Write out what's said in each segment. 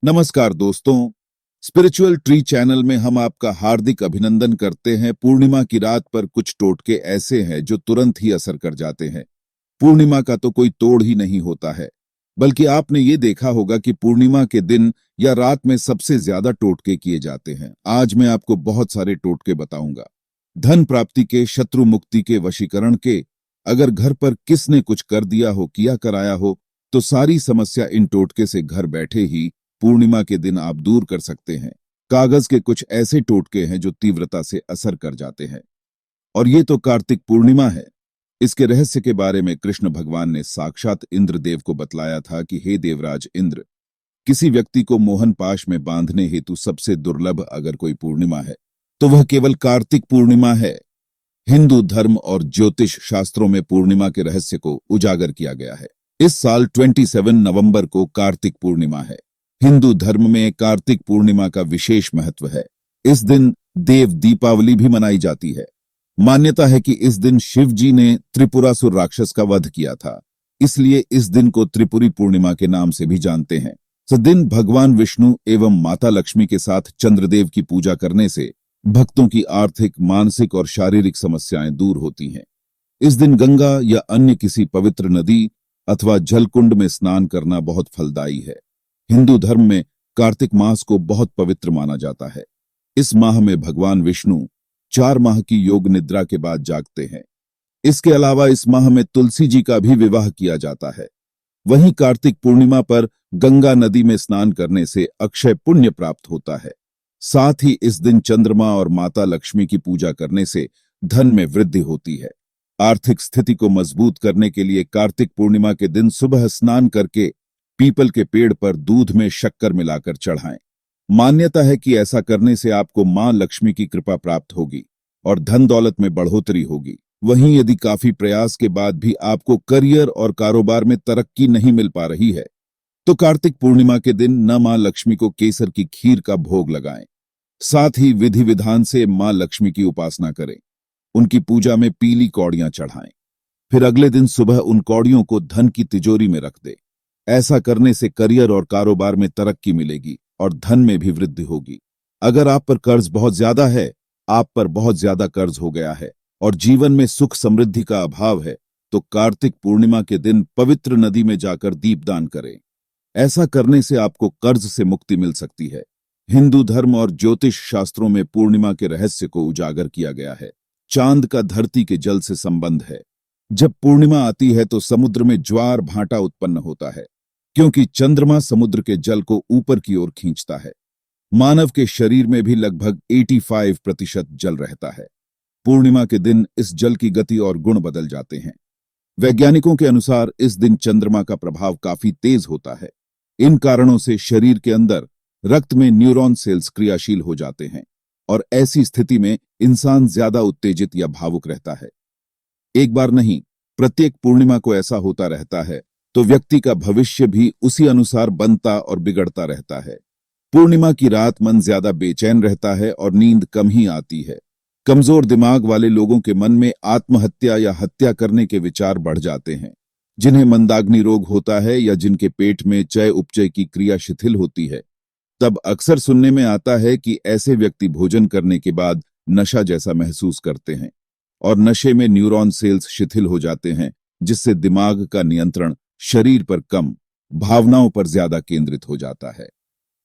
नमस्कार दोस्तों, spiritual tree channel में हम आपका हार्दिक अभिनंदन करते हैं। पूर्णिमा की रात पर कुछ टोटके ऐसे हैं जो तुरंत ही असर कर जाते हैं। पूर्णिमा का तो कोई तोड़ ही नहीं होता है, बल्कि आपने ये देखा होगा कि पूर्णिमा के दिन या रात में सबसे ज्यादा टोटके किए जाते हैं। आज मैं आपको बहुत सारे टोटके बताऊंगा, धन प्राप्ति के, शत्रु मुक्ति के, वशीकरण के। अगर घर पर किसने कुछ कर दिया हो, किया कराया हो, तो सारी समस्या इन टोटके से घर बैठे ही पूर्णिमा के दिन आप दूर कर सकते हैं। कागज के कुछ ऐसे टोटके हैं जो तीव्रता से असर कर जाते हैं। और ये तो कार्तिक पूर्णिमा है। इसके रहस्य के बारे में कृष्ण भगवान ने साक्षात इंद्रदेव को बतलाया था कि हे देवराज इंद्र, किसी व्यक्ति को मोहन पाश में बांधने हेतु सबसे दुर्लभ अगर कोई पूर्णिमा है तो वह केवल कार्तिक पूर्णिमा है। हिंदू धर्म और ज्योतिष शास्त्रों में पूर्णिमा के रहस्य को उजागर किया गया है। इस साल 27 नवंबर को कार्तिक पूर्णिमा है। हिंदू धर्म में कार्तिक पूर्णिमा का विशेष महत्व है। इस दिन देव दीपावली भी मनाई जाती है। मान्यता है कि इस दिन शिव जी ने त्रिपुरासुर राक्षस का वध किया था, इसलिए इस दिन को त्रिपुरी पूर्णिमा के नाम से भी जानते हैं। इस दिन भगवान विष्णु एवं माता लक्ष्मी के साथ चंद्रदेव की पूजा करने से भक्तों की आर्थिक, मानसिक और शारीरिक समस्याएं दूर होती हैं। इस दिन गंगा या अन्य किसी पवित्र नदी अथवा जलकुंड में स्नान करना बहुत फलदायी है। हिंदू धर्म में कार्तिक मास को बहुत पवित्र माना जाता है। इस माह में भगवान विष्णु 4 माह की योग निद्रा के बाद जागते हैं। इसके अलावा इस माह में तुलसी जी का भी विवाह किया जाता है। वहीं कार्तिक पूर्णिमा पर गंगा नदी में स्नान करने से अक्षय पुण्य प्राप्त होता है। साथ ही इस दिन चंद्रमा और माता लक्ष्मी की पूजा करने से धन में वृद्धि होती है। आर्थिक स्थिति को मजबूत करने के लिए कार्तिक पूर्णिमा के दिन सुबह स्नान करके पीपल के पेड़ पर दूध में शक्कर मिलाकर चढ़ाएं। मान्यता है कि ऐसा करने से आपको मां लक्ष्मी की कृपा प्राप्त होगी और धन दौलत में बढ़ोतरी होगी। वहीं यदि काफी प्रयास के बाद भी आपको करियर और कारोबार में तरक्की नहीं मिल पा रही है, तो कार्तिक पूर्णिमा के दिन न मां लक्ष्मी को केसर की खीर का भोग लगाएं। साथ ही विधि विधान से मां लक्ष्मी की उपासना करें। उनकी पूजा में पीली कौड़ियां चढ़ाएं। फिर अगले दिन सुबह उन कौड़ियों को धन की तिजोरी में रख दें। ऐसा करने से करियर और कारोबार में तरक्की मिलेगी और धन में भी वृद्धि होगी। अगर आप पर कर्ज बहुत ज्यादा है, आप पर बहुत ज्यादा कर्ज हो गया है और जीवन में सुख समृद्धि का अभाव है, तो कार्तिक पूर्णिमा के दिन पवित्र नदी में जाकर दीपदान करें। ऐसा करने से आपको कर्ज से मुक्ति मिल सकती है। हिंदू धर्म और ज्योतिष शास्त्रों में पूर्णिमा के रहस्य को उजागर किया गया है। चांद का धरती के जल से संबंध है। जब पूर्णिमा आती है तो समुद्र में ज्वार भाटा उत्पन्न होता है, क्योंकि चंद्रमा समुद्र के जल को ऊपर की ओर खींचता है। मानव के शरीर में भी लगभग 85% जल रहता है। पूर्णिमा के दिन इस जल की गति और गुण बदल जाते हैं। वैज्ञानिकों के अनुसार इस दिन चंद्रमा का प्रभाव काफी तेज होता है। इन कारणों से शरीर के अंदर रक्त में न्यूरॉन सेल्स क्रियाशील हो जाते हैं और ऐसी स्थिति में इंसान ज्यादा उत्तेजित या भावुक रहता है। एक बार नहीं, प्रत्येक पूर्णिमा को ऐसा होता रहता है, तो व्यक्ति का भविष्य भी उसी अनुसार बनता और बिगड़ता रहता है। पूर्णिमा की रात मन ज्यादा बेचैन रहता है और नींद कम ही आती है। कमजोर दिमाग वाले लोगों के मन में आत्महत्या या हत्या करने के विचार बढ़ जाते हैं। जिन्हें मंदाग्नि रोग होता है या जिनके पेट में चय उपचय की क्रिया शिथिल होती है, तब अक्सर सुनने में आता है कि ऐसे व्यक्ति भोजन करने के बाद नशा जैसा महसूस करते हैं और नशे में न्यूरॉन सेल्स शिथिल हो जाते हैं, जिससे दिमाग का नियंत्रण शरीर पर कम, भावनाओं पर ज्यादा केंद्रित हो जाता है।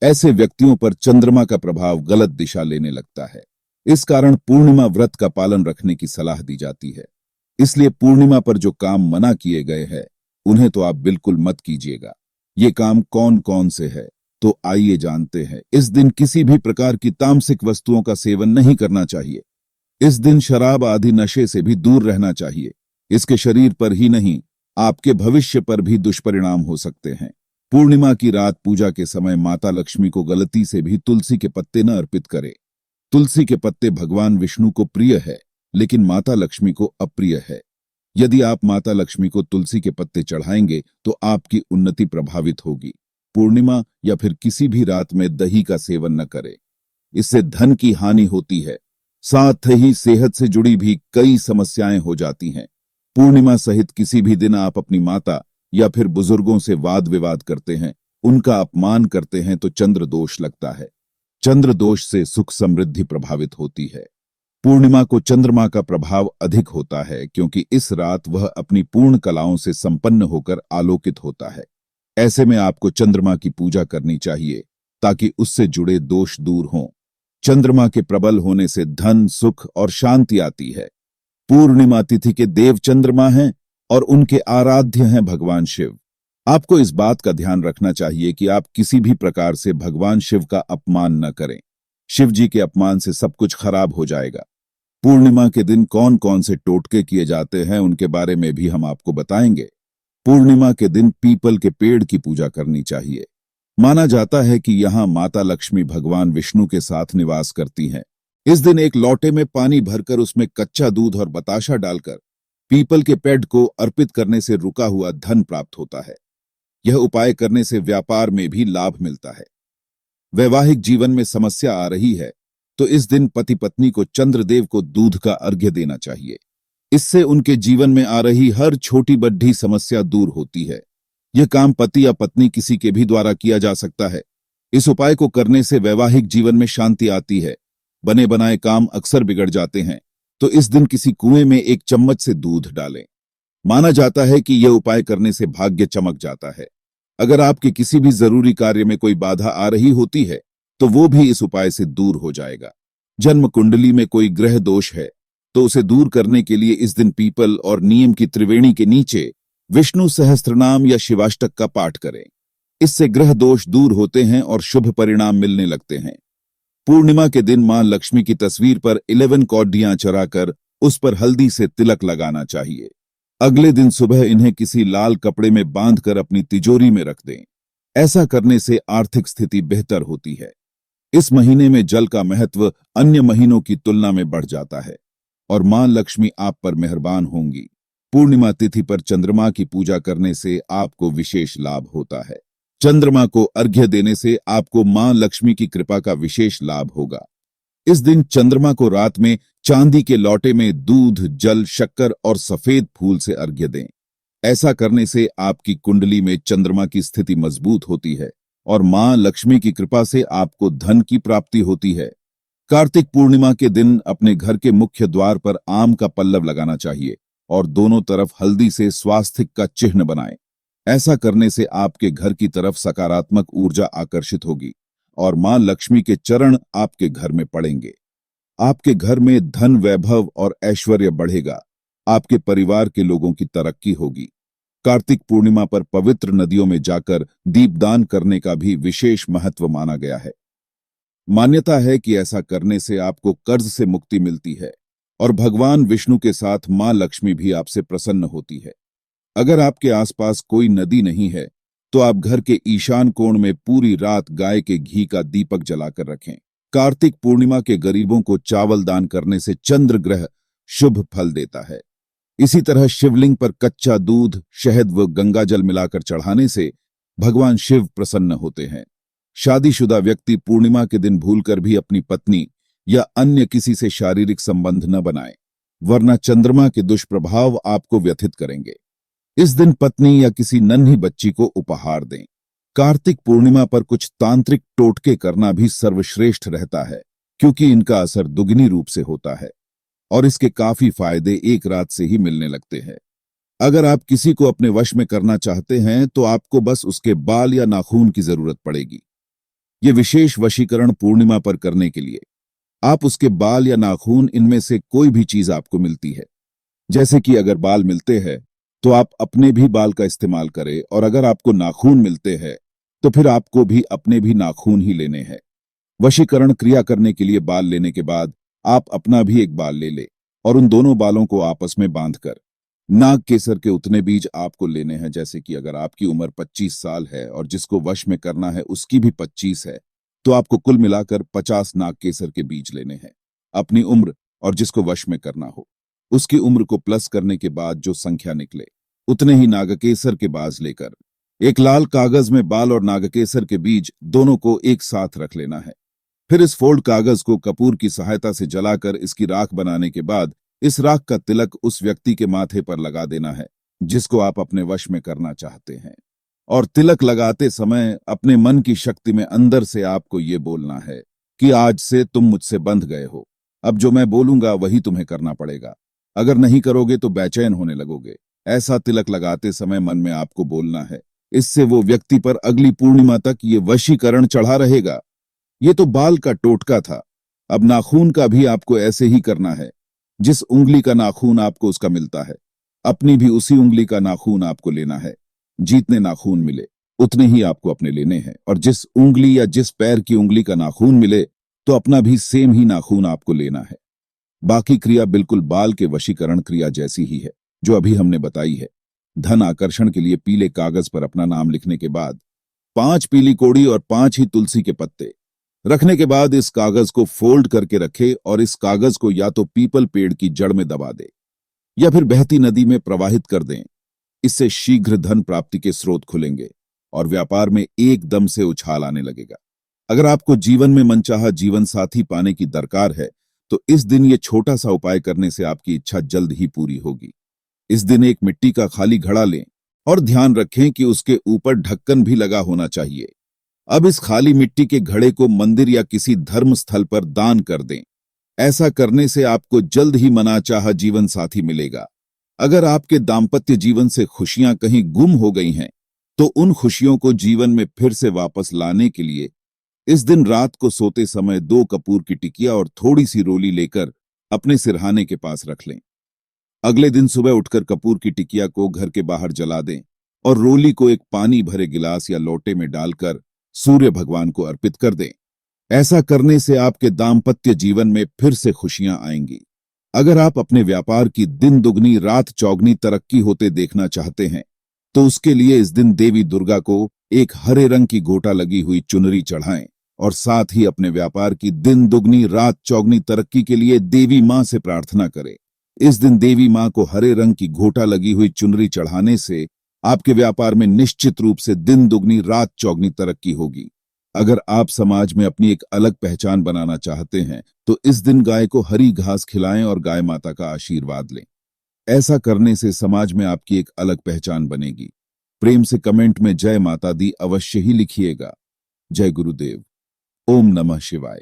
ऐसे व्यक्तियों पर चंद्रमा का प्रभाव गलत दिशा लेने लगता है। इस कारण पूर्णिमा व्रत का पालन रखने की सलाह दी जाती है। इसलिए पूर्णिमा पर जो काम मना किए गए हैं, उन्हें तो आप बिल्कुल मत कीजिएगा। ये काम कौन कौन से है, तो आइए जानते हैं। इस दिन किसी भी प्रकार की तामसिक वस्तुओं का सेवन नहीं करना चाहिए। इस दिन शराब आदि नशे से भी दूर रहना चाहिए। इसके शरीर पर ही नहीं, आपके भविष्य पर भी दुष्परिणाम हो सकते हैं। पूर्णिमा की रात पूजा के समय माता लक्ष्मी को गलती से भी तुलसी के पत्ते न अर्पित करें। तुलसी के पत्ते भगवान विष्णु को प्रिय है, लेकिन माता लक्ष्मी को अप्रिय है। यदि आप माता लक्ष्मी को तुलसी के पत्ते चढ़ाएंगे तो आपकी उन्नति प्रभावित होगी। पूर्णिमा या फिर किसी भी रात में दही का सेवन न करें। इससे धन की हानि होती है। साथ ही सेहत से जुड़ी भी कई समस्याएं हो जाती हैं। पूर्णिमा सहित किसी भी दिन आप अपनी माता या फिर बुजुर्गों से वाद विवाद करते हैं, उनका अपमान करते हैं तो चंद्र दोष लगता है। चंद्र दोष से सुख समृद्धि प्रभावित होती है। पूर्णिमा को चंद्रमा का प्रभाव अधिक होता है क्योंकि इस रात वह अपनी पूर्ण कलाओं से संपन्न होकर आलोकित होता है। ऐसे में आपको चंद्रमा की पूजा करनी चाहिए ताकि उससे जुड़े दोष दूर हों। चंद्रमा के प्रबल होने से धन, सुख और शांति आती है। पूर्णिमा तिथि के देव चंद्रमा हैं और उनके आराध्य हैं भगवान शिव। आपको इस बात का ध्यान रखना चाहिए कि आप किसी भी प्रकार से भगवान शिव का अपमान न करें। शिव जी के अपमान से सब कुछ खराब हो जाएगा। पूर्णिमा के दिन कौन कौन से टोटके किए जाते हैं उनके बारे में भी हम आपको बताएंगे। पूर्णिमा के दिन पीपल के पेड़ की पूजा करनी चाहिए। माना जाता है कि यहाँ माता लक्ष्मी भगवान विष्णु के साथ निवास करती हैं। इस दिन एक लोटे में पानी भरकर उसमें कच्चा दूध और बताशा डालकर पीपल के पेड़ को अर्पित करने से रुका हुआ धन प्राप्त होता है। यह उपाय करने से व्यापार में भी लाभ मिलता है। वैवाहिक जीवन में समस्या आ रही है तो इस दिन पति पत्नी को चंद्रदेव को दूध का अर्घ्य देना चाहिए। इससे उनके जीवन में आ रही हर छोटी बड़ी समस्या दूर होती है। यह काम पति या पत्नी किसी के भी द्वारा किया जा सकता है। इस उपाय को करने से वैवाहिक जीवन में शांति आती है। बने बनाए काम अक्सर बिगड़ जाते हैं तो इस दिन किसी कुएं में एक चम्मच से दूध डालें। माना जाता है कि यह उपाय करने से भाग्य चमक जाता है। अगर आपके किसी भी जरूरी कार्य में कोई बाधा आ रही होती है तो वो भी इस उपाय से दूर हो जाएगा। जन्म कुंडली में कोई ग्रह दोष है तो उसे दूर करने के लिए इस दिन पीपल और नीम की त्रिवेणी के नीचे विष्णु सहस्त्रनाम या शिवाष्टक का पाठ करें। इससे ग्रह दोष दूर होते हैं और शुभ परिणाम मिलने लगते हैं। पूर्णिमा के दिन मां लक्ष्मी की तस्वीर पर 11 कौडियां चढ़ाकर उस पर हल्दी से तिलक लगाना चाहिए। अगले दिन सुबह इन्हें किसी लाल कपड़े में बांधकर अपनी तिजोरी में रख दें। ऐसा करने से आर्थिक स्थिति बेहतर होती है। इस महीने में जल का महत्व अन्य महीनों की तुलना में बढ़ जाता है और मां लक्ष्मी आप पर मेहरबान होंगी। पूर्णिमा तिथि पर चंद्रमा की पूजा करने से आपको विशेष लाभ होता है। चंद्रमा को अर्घ्य देने से आपको मां लक्ष्मी की कृपा का विशेष लाभ होगा। इस दिन चंद्रमा को रात में चांदी के लोटे में दूध, जल, शक्कर और सफेद फूल से अर्घ्य दें। ऐसा करने से आपकी कुंडली में चंद्रमा की स्थिति मजबूत होती है और मां लक्ष्मी की कृपा से आपको धन की प्राप्ति होती है। कार्तिक पूर्णिमा के दिन अपने घर के मुख्य द्वार पर आम का पल्लव लगाना चाहिए और दोनों तरफ हल्दी से स्वास्तिक का चिन्ह बनाएं। ऐसा करने से आपके घर की तरफ सकारात्मक ऊर्जा आकर्षित होगी और मां लक्ष्मी के चरण आपके घर में पड़ेंगे। आपके घर में धन, वैभव और ऐश्वर्य बढ़ेगा। आपके परिवार के लोगों की तरक्की होगी। कार्तिक पूर्णिमा पर पवित्र नदियों में जाकर दीपदान करने का भी विशेष महत्व माना गया है। मान्यता है कि ऐसा करने से आपको कर्ज से मुक्ति मिलती है और भगवान विष्णु के साथ मां लक्ष्मी भी आपसे प्रसन्न होती है। अगर आपके आसपास कोई नदी नहीं है तो आप घर के ईशान कोण में पूरी रात गाय के घी का दीपक जलाकर रखें। कार्तिक पूर्णिमा के गरीबों को चावल दान करने से चंद्र ग्रह शुभ फल देता है। इसी तरह शिवलिंग पर कच्चा दूध, शहद व गंगा जल मिलाकर चढ़ाने से भगवान शिव प्रसन्न होते हैं। शादीशुदा व्यक्ति पूर्णिमा के दिन भूलकर भी अपनी पत्नी या अन्य किसी से शारीरिक संबंध न बनाएं, वरना चंद्रमा के दुष्प्रभाव आपको व्यथित करेंगे। इस दिन पत्नी या किसी नन्ही बच्ची को उपहार दें। कार्तिक पूर्णिमा पर कुछ तांत्रिक टोटके करना भी सर्वश्रेष्ठ रहता है क्योंकि इनका असर दुगनी रूप से होता है और इसके काफी फायदे एक रात से ही मिलने लगते हैं। अगर आप किसी को अपने वश में करना चाहते हैं तो आपको बस उसके बाल या नाखून की जरूरत पड़ेगी। ये विशेष वशीकरण पूर्णिमा पर करने के लिए आप उसके बाल या नाखून, इनमें से कोई भी चीज आपको मिलती है। जैसे कि अगर बाल मिलते हैं तो आप अपने भी बाल का इस्तेमाल करें और अगर आपको नाखून मिलते हैं तो फिर आपको भी अपने भी नाखून ही लेने हैं। वशीकरण क्रिया करने के लिए बाल लेने के बाद आप अपना भी एक बाल ले लें और उन दोनों बालों को आपस में बांधकर नाग केसर के उतने बीज आपको लेने हैं। जैसे कि अगर आपकी उम्र 25 साल है और जिसको वश में करना है उसकी भी 25 है तो आपको कुल मिलाकर 50 नाग केसर के बीज लेने हैं। अपनी उम्र और जिसको वश में करना हो उसकी उम्र को प्लस करने के बाद जो संख्या निकले उतने ही नागकेसर के बाज लेकर एक लाल कागज में बाल और नागकेसर के बीज दोनों को एक साथ रख लेना है। फिर इस फोल्ड कागज को कपूर की सहायता से जलाकर इसकी राख बनाने के बाद इस राख का तिलक उस व्यक्ति के माथे पर लगा देना है जिसको आप अपने वश में करना चाहते हैं। और तिलक लगाते समय अपने मन की शक्ति में अंदर से आपको ये बोलना है कि आज से तुम मुझसे बंध गए हो। अब जो मैं बोलूंगा वही तुम्हें करना पड़ेगा। अगर नहीं करोगे तो बेचैन होने लगोगे। ऐसा तिलक लगाते समय मन में आपको बोलना है। इससे वो व्यक्ति पर अगली पूर्णिमा तक ये वशीकरण चढ़ा रहेगा। ये तो बाल का टोटका था। अब नाखून का भी आपको ऐसे ही करना है। जिस उंगली का नाखून आपको उसका मिलता है, अपनी भी उसी उंगली का नाखून आपको लेना है। जितने नाखून मिले उतने ही आपको अपने लेने हैं, और जिस उंगली या जिस पैर की उंगली का नाखून मिले तो अपना भी सेम ही नाखून आपको लेना है। बाकी क्रिया बिल्कुल बाल के वशीकरण क्रिया जैसी ही है जो अभी हमने बताई है। धन आकर्षण के लिए पीले कागज पर अपना नाम लिखने के बाद 5 पीली कोड़ी और 5 ही तुलसी के पत्ते रखने के बाद इस कागज को फोल्ड करके रखे और इस कागज को या तो पीपल पेड़ की जड़ में दबा दे या फिर बहती नदी में प्रवाहित कर दें। इससे शीघ्र धन प्राप्ति के स्रोत खुलेंगे और व्यापार में एकदम से उछाल आने लगेगा। अगर आपको जीवन में मनचाहा जीवन साथी पाने की दरकार है तो इस दिन ये छोटा सा उपाय करने से आपकी इच्छा जल्द ही पूरी होगी। इस दिन एक मिट्टी का खाली घड़ा लें और ध्यान रखें कि उसके ऊपर ढक्कन भी लगा होना चाहिए। अब इस खाली मिट्टी के घड़े को मंदिर या किसी धर्म स्थल पर दान कर दें। ऐसा करने से आपको जल्द ही मनाचाहा जीवन साथी मिलेगा। अगर आपके दाम्पत्य जीवन से खुशियां कहीं गुम हो गई हैं तो उन खुशियों को जीवन में फिर से वापस लाने के लिए इस दिन रात को सोते समय 2 कपूर की टिकिया और थोड़ी सी रोली लेकर अपने सिरहाने के पास रख लें। अगले दिन सुबह उठकर कपूर की टिकिया को घर के बाहर जला दें और रोली को एक पानी भरे गिलास या लोटे में डालकर सूर्य भगवान को अर्पित कर दें। ऐसा करने से आपके दाम्पत्य जीवन में फिर से खुशियां आएंगी। अगर आप अपने व्यापार की दिन दुगनी रात चौगनी तरक्की होते देखना चाहते हैं तो उसके लिए इस दिन देवी दुर्गा को एक हरे रंग की गोटा लगी हुई चुनरी चढ़ाएं और साथ ही अपने व्यापार की दिन दुगनी रात चौगनी तरक्की के लिए देवी मां से प्रार्थना करें। इस दिन देवी मां को हरे रंग की घोटा लगी हुई चुनरी चढ़ाने से आपके व्यापार में निश्चित रूप से दिन दुगनी रात चौगनी तरक्की होगी। अगर आप समाज में अपनी एक अलग पहचान बनाना चाहते हैं तो इस दिन गाय को हरी घास खिलाएं और गाय माता का आशीर्वाद लें। ऐसा करने से समाज में आपकी एक अलग पहचान बनेगी। प्रेम से कमेंट में जय माता दी अवश्य ही लिखिएगा। जय गुरुदेव। ओम नमः शिवाय।